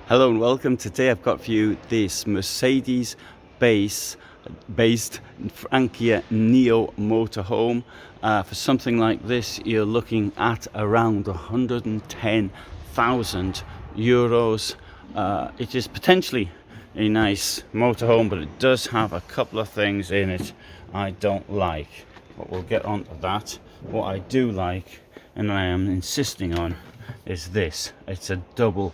Hello and welcome. Today I've got for you this Mercedes based Frankia Neo motorhome. For something like this, you're looking at around 110,000 euros. It is potentially a nice motorhome, but it does have a couple of things in it I don't like. But we'll get on to that. What I do like, and I am insisting on, is this. It's a double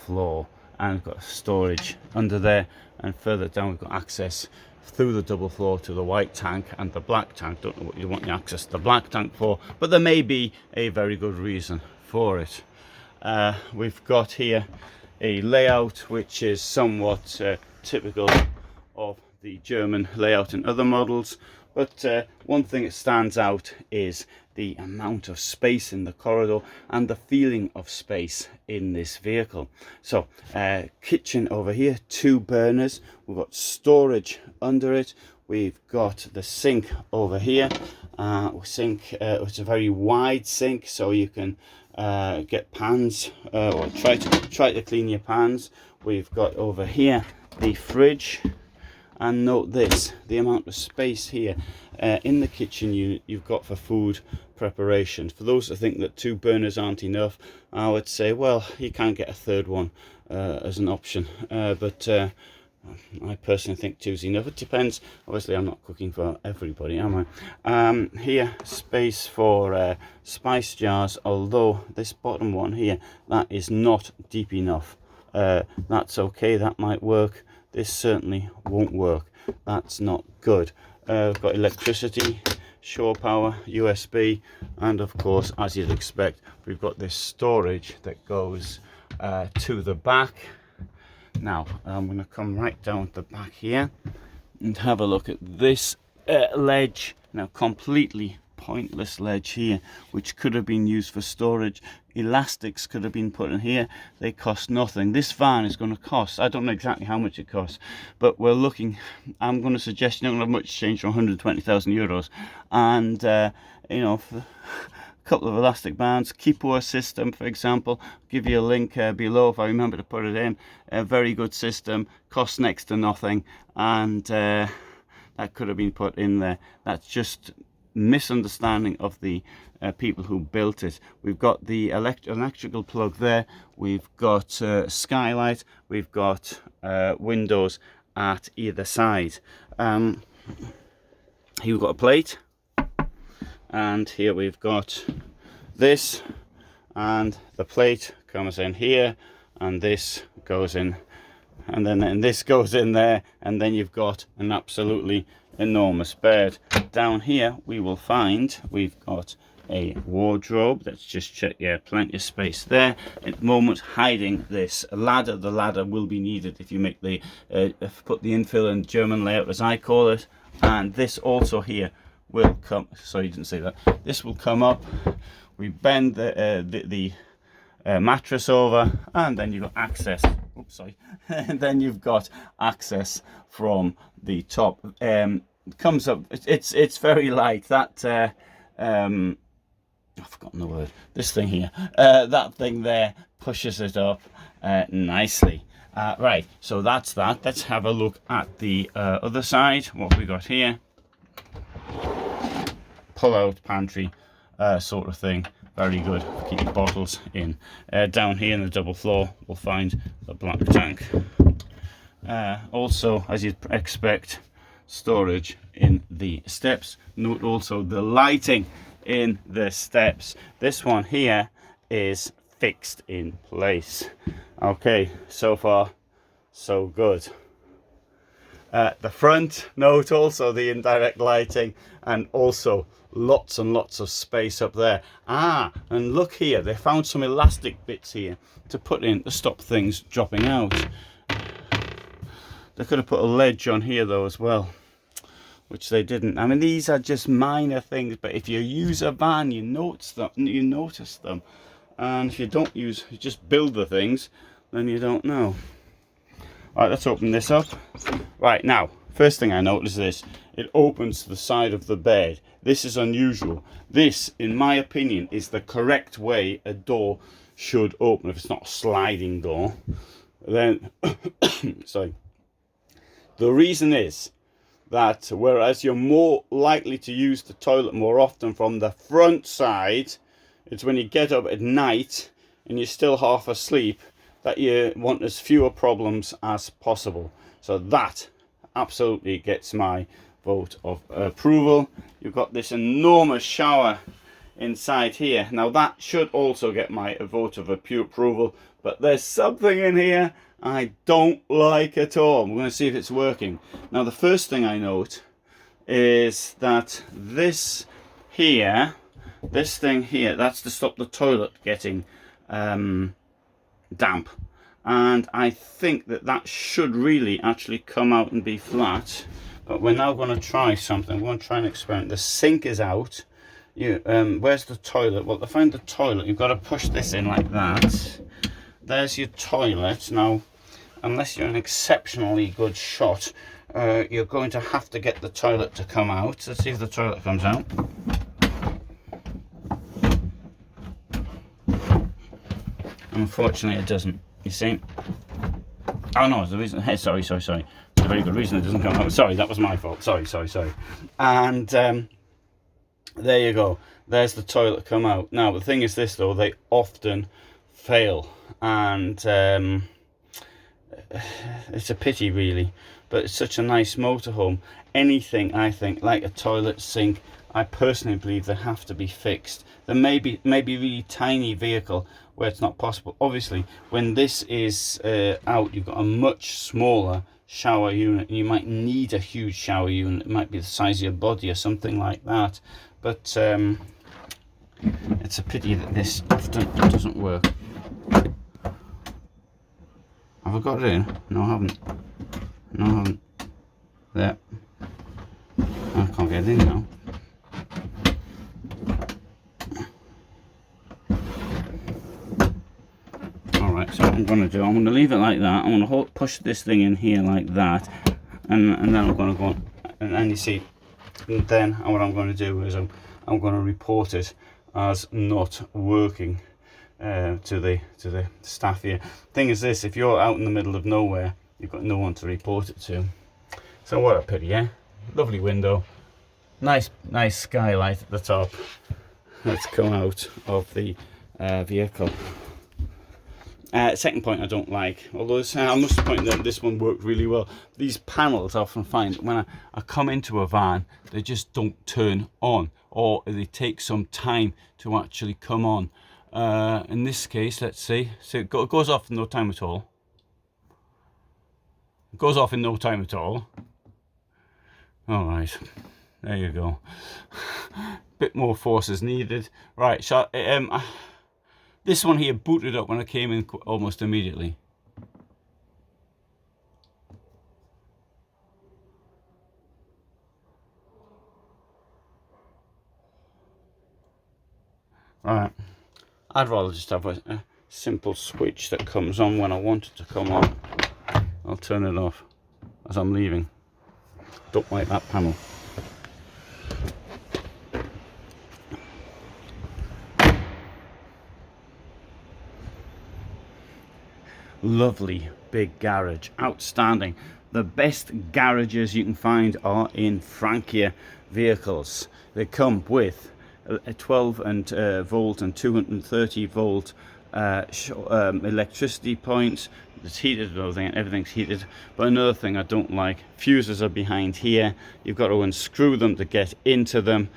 floor, and we've got storage under there, and further down we've got access through the double floor to the white tank and the black tank. Don't know what you want the access to the black tank for, but there may be a very good reason for it. We've got here a layout which is somewhat typical of the German layout in other models, but one thing that stands out is the amount of space in the corridor and the feeling of space in this vehicle. So kitchen over here, 2 burners, we've got storage under it, we've got the sink over here. It's a very wide sink, so you can get pans or try to clean your pans. We've got over here the fridge, and note this, the amount of space here in the kitchen you've got for food preparation. For those that think that 2 burners aren't enough, I would say, well, you can get a third one as an option, but I personally think 2's enough. It depends. Obviously, I'm not cooking for everybody, am I? Here, space for spice jars, although this bottom one here, that is not deep enough. That's okay, that might work. This certainly won't work. That's not good. We've got electricity, shore power, USB, and of course, as you'd expect, we've got this storage that goes to the back. Now, I'm going to come right down the back here and have a look at this ledge. Now, completely pointless ledge here, which could have been used for storage. Elastics could have been put in here. They cost nothing. This van is going to cost, I don't know exactly how much it costs, but we're looking, I'm going to suggest you're not going to have much change from 120,000 euros. And you know, for a couple of elastic bands, Kipur system, for example, I'll give you a link below if I remember to put it in. A very good system, costs next to nothing, and that could have been put in there. That's just misunderstanding of the people who built it. We've got the electrical plug there, we've got skylight, we've got windows at either side. Here we've got a plate, and here we've got this, and the plate comes in here, and this goes in, and then this goes in there, and then you've got an absolutely enormous bed. Down here we've got a wardrobe. Let's just check. Yeah, plenty of space there. At the moment, hiding this ladder. The ladder will be needed if you make the put the infill in German layout, as I call it. And this also here will come. Sorry, you didn't say that. This will come up. We bend the mattress over, and then you've got access. Oops, sorry. And then you've got access from the top. Comes up. It's very light. That I've forgotten the word. This thing here. That thing there pushes it up nicely. Right. So that's that. Let's have a look at the other side. What have we got here? Pull-out pantry sort of thing. Very good for keeping bottles in. Down here in the double floor, we'll find the black tank. Also, as you'd expect, storage in the steps. Note also the lighting in the steps. This one here is fixed in place. Okay, so far so good. The front, note also the indirect lighting, and also lots and lots of space up there. And look here, they found some elastic bits here to put in to stop things dropping out. They could have put a ledge on here though as well, which they didn't. I mean, these are just minor things, but if you use a van, you notice them. And if you don't you just build the things, then you don't know. Right, let's open this up. Right, now, first thing I notice is this. It opens to the side of the bed. This is unusual. This, in my opinion, is the correct way a door should open if it's not a sliding door. then sorry, the reason is that whereas you're more likely to use the toilet more often from the front side, it's when you get up at night and you're still half asleep that you want as fewer problems as possible. So that absolutely gets my vote of approval. You've got this enormous shower inside here. Now that should also get my vote of approval, but there's something in here I don't like at all. I'm going to see if it's working. Now the first thing I note is that this thing here, that's to stop the toilet getting damp, and I think that should really actually come out and be flat. But we're now going to try something. We're going to try an experiment. The sink is out. Where's the toilet? Well, to find the toilet, you've got to push this in like that. There's your toilet. Now, unless you're an exceptionally good shot, you're going to have to get the toilet to come out. Let's see if the toilet comes out. Unfortunately, it doesn't. You see? Oh no, it's the reason. Hey, sorry. It's a very good reason it doesn't come out. Sorry, that was my fault. Sorry. And there you go. There's the toilet come out. Now the thing is this though, they often fail, and it's a pity really, but it's such a nice motorhome. Anything, I think, like a toilet, sink, I personally believe they have to be fixed. There may be really tiny vehicle where it's not possible. Obviously when this is out, you've got a much smaller shower unit, and you might need a huge shower unit. It might be the size of your body or something like that, but it's a pity that this often doesn't work. Have I got it in? No, I haven't. There. I can't get it in now. Alright, so what I'm going to do, I'm going to leave it like that. I'm going to push this thing in here like that, and then I'm going to go on, and you see, and then what I'm going to do is I'm going to report it as not working to the staff here. Thing is this, if you're out in the middle of nowhere, you've got no one to report it to. So what a pity, yeah? Lovely window, nice skylight at the top. Let's come out of the vehicle. Second point I don't like, although I must point that this one worked really well. These panels, I often find when I come into a van, they just don't turn on, or they take some time to actually come on. In this case, let's see, so it goes off in no time at all. It goes off in no time at all. All right, there you go. Bit more force is needed. Right, this one here booted up when I came in almost immediately. Right, I'd rather just have a simple switch that comes on when I want it to come on. I'll turn it off as I'm leaving. Don't like that panel. Lovely big garage, outstanding. The best garages you can find are in Frankia vehicles. They come with a 12 volt and 230 volt electricity points. It's heated and everything, everything's heated. But another thing I don't like, fuses are behind here. You've got to unscrew them to get into them.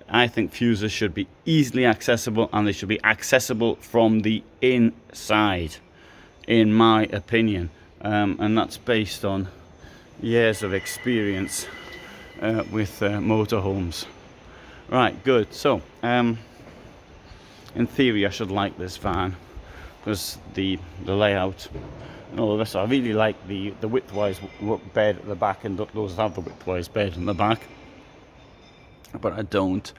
I think fuses should be easily accessible, and they should be accessible from the inside, in my opinion, and that's based on years of experience with motorhomes. Right, good. So in theory I should like this van because the layout and all of this. I really like the widthwise bed at the back, and those have the widthwise bed in the back, but I don't.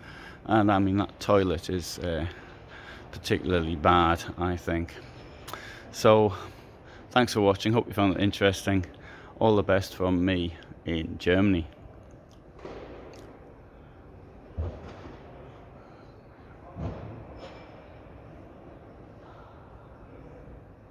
And I mean, that toilet is particularly bad, I think. So thanks for watching, hope you found it interesting. All the best from me in Germany.